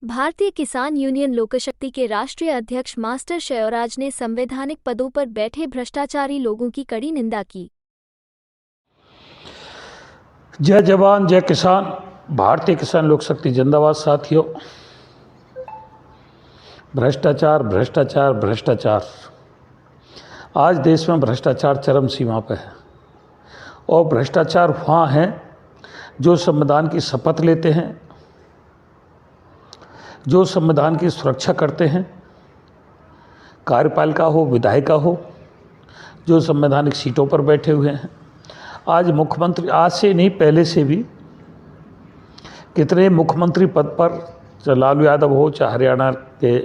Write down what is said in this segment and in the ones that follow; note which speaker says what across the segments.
Speaker 1: भारतीय किसान यूनियन लोकशक्ति के राष्ट्रीय अध्यक्ष मास्टर शयराज ने संवैधानिक पदों पर बैठे भ्रष्टाचारी लोगों की कड़ी निंदा की।
Speaker 2: जय जवान जय किसान। भारतीय किसान लोकशक्ति जिंदाबाद। साथियों, भ्रष्टाचार भ्रष्टाचार भ्रष्टाचार, आज देश में भ्रष्टाचार चरम सीमा पर है। और भ्रष्टाचार वहाँ हैं जो संविधान की शपथ लेते हैं, जो संविधान की सुरक्षा करते हैं, कार्यपालिका हो विधायिका हो, जो संवैधानिक सीटों पर बैठे हुए हैं। आज मुख्यमंत्री, आज से नहीं पहले से भी कितने मुख्यमंत्री पद पर, चाहे लालू यादव हो, चाहे हरियाणा के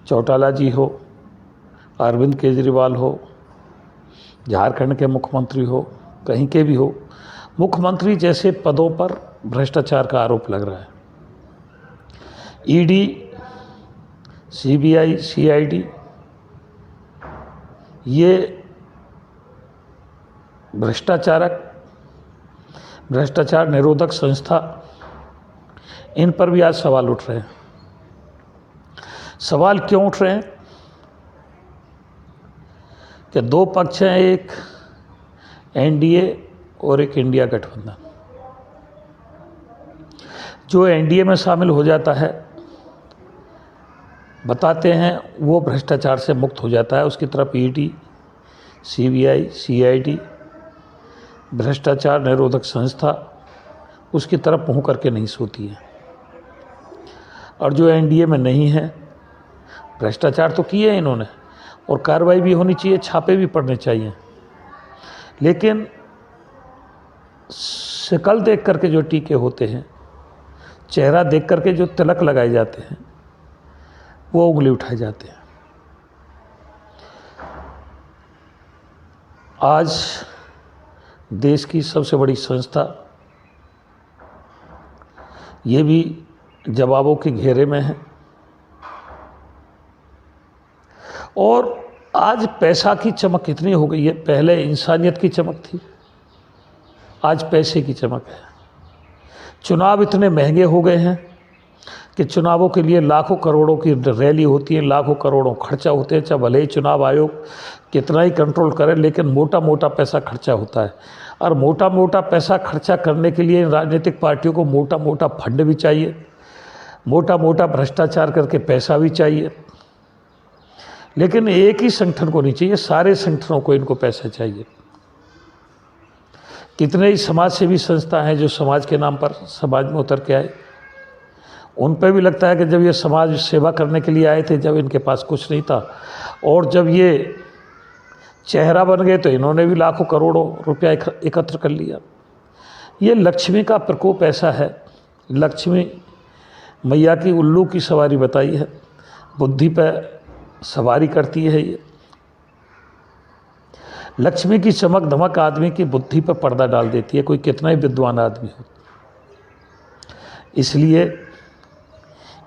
Speaker 2: चौटाला जी हो, अरविंद केजरीवाल हो, झारखंड के मुख्यमंत्री हो, कहीं के भी हो, मुख्यमंत्री जैसे पदों पर भ्रष्टाचार का आरोप लग रहा है। ईडी, सीबीआई, सीआईडी, ये भ्रष्टाचार निरोधक संस्था, इन पर भी आज सवाल उठ रहे हैं। सवाल क्यों उठ रहे हैं कि दो पक्ष हैं, एक एनडीए और एक इंडिया गठबंधन। जो एनडीए में शामिल हो जाता है, बताते हैं वो भ्रष्टाचार से मुक्त हो जाता है। उसकी तरफ ईडी, सीबीआई, सीआईडी, भ्रष्टाचार निरोधक संस्था उसकी तरफ मुँह करके नहीं सोती है। और जो एनडीए में नहीं है, भ्रष्टाचार तो किए हैं इन्होंने और कार्रवाई भी होनी चाहिए, छापे भी पड़ने चाहिए, लेकिन शक्ल देख करके जो टीके होते हैं, चेहरा देख करके जो तिलक लगाए जाते हैं, वो उंगली उठाए जाते हैं। आज देश की सबसे बड़ी संस्था ये भी जवाबों के घेरे में है। और आज पैसा की चमक कितनी हो गई है। पहले इंसानियत की चमक थी, आज पैसे की चमक है। चुनाव इतने महंगे हो गए हैं कि चुनावों के लिए लाखों करोड़ों की रैली होती है, लाखों करोड़ों खर्चा होते हैं। चाहे भले ही चुनाव आयोग कितना ही कंट्रोल करे, लेकिन मोटा मोटा पैसा खर्चा होता है। और मोटा मोटा पैसा खर्चा करने के लिए राजनीतिक पार्टियों को मोटा मोटा फंड भी चाहिए, मोटा मोटा भ्रष्टाचार करके पैसा भी चाहिए। लेकिन एक ही संगठन को नहीं चाहिए, सारे संगठनों को इनको पैसा चाहिए। कितने ही समाज सेवी संस्था हैं जो समाज के नाम पर समाज में उतर के आए। उन पर भी लगता है कि जब ये समाज सेवा करने के लिए आए थे, जब इनके पास कुछ नहीं था, और जब ये चेहरा बन गए तो इन्होंने भी लाखों करोड़ों रुपया एकत्र कर लिया। ये लक्ष्मी का प्रकोप ऐसा है, लक्ष्मी मैया की उल्लू की सवारी बताई है, बुद्धि पर सवारी करती है। ये लक्ष्मी की चमक धमक आदमी की बुद्धि पर पर्दा डाल देती है, कोई कितना ही विद्वान आदमी हो। इसलिए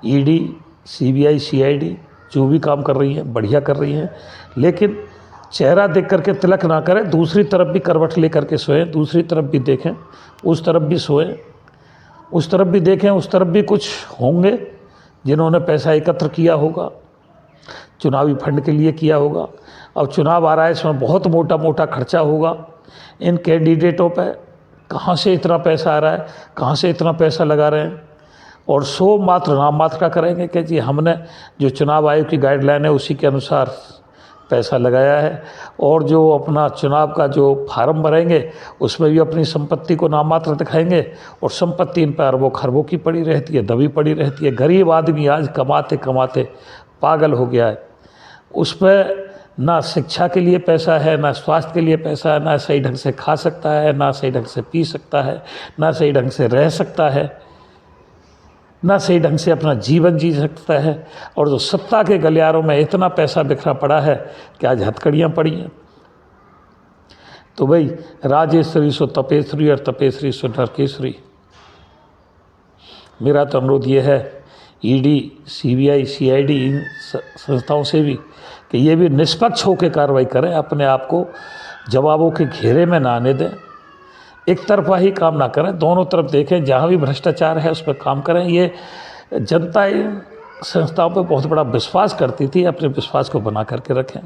Speaker 2: ईडी, सीबीआई, सीआईडी जो भी काम कर रही हैं, बढ़िया कर रही हैं, लेकिन चेहरा देख करके तिलक ना करें। दूसरी तरफ भी करवट ले करके सोएं, दूसरी तरफ भी देखें, उस तरफ भी सोएं, उस तरफ भी देखें, उस तरफ भी कुछ होंगे जिन्होंने पैसा एकत्र किया होगा, चुनावी फंड के लिए किया होगा। अब चुनाव आ रहा है, इसमें बहुत मोटा मोटा खर्चा होगा। इन कैंडिडेटों पर कहाँ से इतना पैसा आ रहा है, कहाँ से इतना पैसा लगा रहे हैं। और सो मात्र नाम मात्र का करेंगे कि जी हमने जो चुनाव आयोग की गाइडलाइन है उसी के अनुसार पैसा लगाया है। और जो अपना चुनाव का जो फार्म भरेंगे उसमें भी अपनी संपत्ति को नाम मात्र दिखाएंगे, और संपत्ति इन पर अरबों खरबों की पड़ी रहती है, दबी पड़ी रहती है। गरीब आदमी आज कमाते कमाते पागल हो गया है। उस पर ना शिक्षा के लिए पैसा है, ना स्वास्थ्य के लिए पैसा है, ना सही ढंग से खा सकता है, ना सही ढंग से पी सकता है, ना सही ढंग से रह सकता है, ना सही ढंग से अपना जीवन जी सकता है। और जो सत्ता के गलियारों में इतना पैसा बिखरा पड़ा है कि आज हथकड़ियाँ पड़ी हैं। तो भाई, राजेश्वरी सो तपेश्वरी और तपेश्वरी सो नरकेश्वरी। मेरा तो अनुरोध ये है ईडी, सीबीआई, सीआईडी, इन संस्थाओं से भी कि ये भी निष्पक्ष होकर कार्रवाई करें, अपने आप को जवाबों के घेरे में ना आने दें। एक तरफा ही काम ना करें, दोनों तरफ देखें, जहाँ भी भ्रष्टाचार है उस पर काम करें। ये जनता इन संस्थाओं पर बहुत बड़ा विश्वास करती थी, अपने विश्वास को बना करके रखें।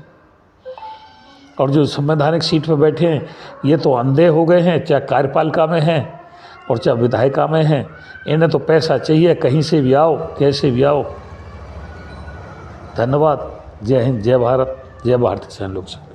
Speaker 2: और जो संवैधानिक सीट पर बैठे हैं ये तो अंधे हो गए हैं, चाहे कार्यपालिका में हैं और चाहे विधायिका में हैं। इन्हें तो पैसा चाहिए, कहीं से भी आओ, कैसे भी आओ। धन्यवाद। जय हिंद, जय भारत, जय भारतीय किसान लोक संघ।